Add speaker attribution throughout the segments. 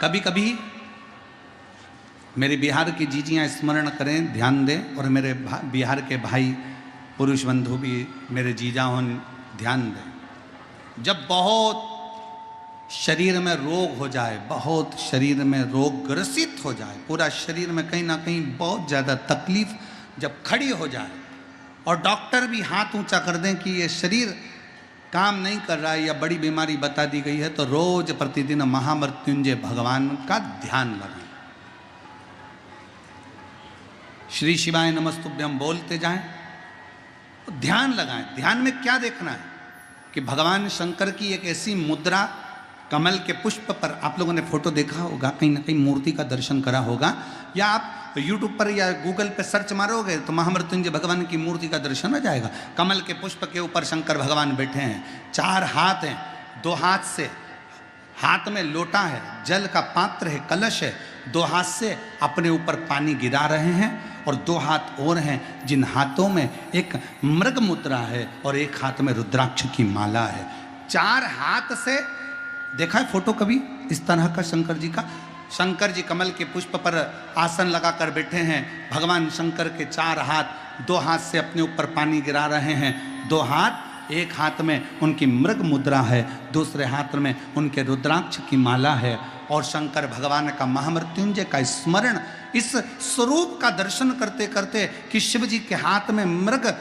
Speaker 1: कभी कभी मेरे बिहार की जीजियाँ स्मरण करें, ध्यान दें, और मेरे बिहार के भाई पुरुष बंधु भी मेरे जीजा हों, ध्यान दें। जब बहुत शरीर में रोग हो जाए, बहुत शरीर में रोग ग्रसित हो जाए, पूरा शरीर में कहीं ना कहीं बहुत ज़्यादा तकलीफ जब खड़ी हो जाए और डॉक्टर भी हाथ ऊंचा कर दें कि ये शरीर काम नहीं कर रहा है या बड़ी बीमारी बता दी गई है, तो रोज प्रतिदिन महामृत्युंजय भगवान का ध्यान लगाएं। श्री शिवाय नमस्तुभ्यम बोलते जाएं, तो ध्यान लगाएं। ध्यान में क्या देखना है कि भगवान शंकर की एक ऐसी मुद्रा, कमल के पुष्प पर, आप लोगों ने फोटो देखा होगा, कहीं ना कहीं मूर्ति का दर्शन करा होगा, या आप यूट्यूब पर या गूगल पे सर्च मारोगे तो महामृत्युंजय भगवान की मूर्ति का दर्शन आ जाएगा। कमल के पुष्प के ऊपर शंकर भगवान बैठे हैं, 4 हाथ हैं, 2 हाथ से, हाथ में लोटा है, जल का पात्र है, कलश है, 2 हाथ से अपने ऊपर पानी गिरा रहे हैं, और 2 हाथ और हैं जिन हाथों में एक मृग मुद्रा है और एक हाथ में रुद्राक्ष की माला है। 4 हाथ से देखा है फोटो कभी इस तरह का शंकर जी का? शंकर जी कमल के पुष्प पर आसन लगाकर बैठे हैं। भगवान शंकर के 4 हाथ, 2 हाथ से अपने ऊपर पानी गिरा रहे हैं, 2 हाथ, एक हाथ में उनकी मृग मुद्रा है, दूसरे हाथ में उनके रुद्राक्ष की माला है, और शंकर भगवान का महामृत्युंजय का स्मरण, इस स्वरूप का दर्शन करते करते कि शिव जी के हाथ में मृग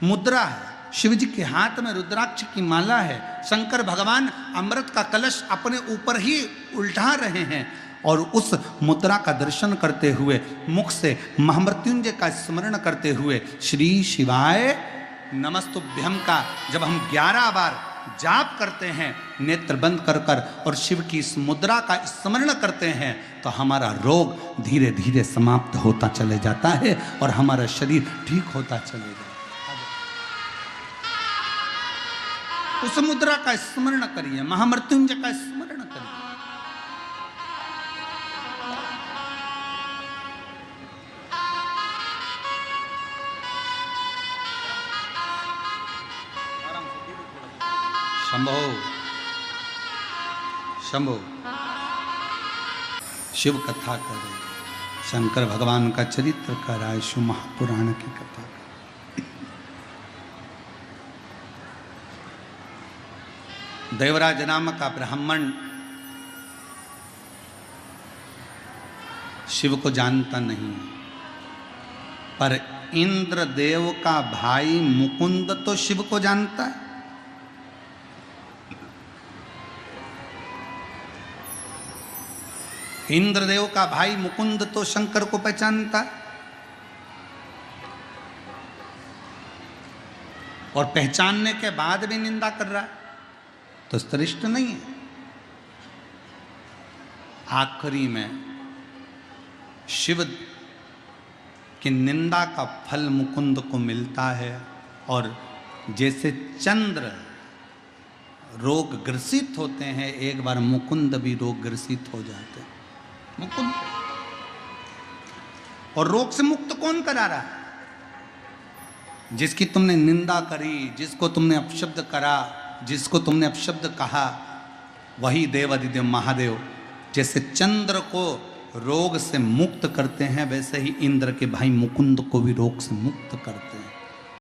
Speaker 1: मुद्रा है, शिव जी के हाथ में रुद्राक्ष की माला है, शंकर भगवान अमृत का कलश अपने ऊपर ही उल्टा रहे हैं, और उस मुद्रा का दर्शन करते हुए, मुख से महामृत्युंजय का स्मरण करते हुए श्री शिवाय नमस्तुभ्यम का जब हम 11 बार जाप करते हैं, नेत्र बंद कर कर, और शिव की इस मुद्रा का स्मरण करते हैं, तो हमारा रोग धीरे धीरे समाप्त होता चले जाता है और हमारा शरीर ठीक होता चले जाता है। उस मुद्रा का स्मरण करिए, महामृत्युंजय का स्मरण करिए। शंभो शंभो, शिव कथा करे, शंकर भगवान का चरित्र कराए, शिव महापुराण की कथा। देवराज नाम का ब्राह्मण शिव को जानता नहीं, पर इंद्रदेव का भाई मुकुंद तो शिव को जानता है। इंद्रदेव का भाई मुकुंद तो शंकर को पहचानता है, और पहचानने के बाद भी निंदा कर रहा है, तो श्रेष्ठ नहीं है। आखिरी में शिव की निंदा का फल मुकुंद को मिलता है, और जैसे चंद्र रोग ग्रसित होते हैं, एक बार मुकुंद भी रोग ग्रसित हो जाते हैं। मुकुंद, और रोग से मुक्त कौन करा रहा है? जिसकी तुमने निंदा करी, जिसको तुमने अपशब्द करा, जिसको तुमने अपशब्द कहा, वही देवादिदेव महादेव जैसे चंद्र को रोग से मुक्त करते हैं, वैसे ही इंद्र के भाई मुकुंद को भी रोग से मुक्त करते हैं।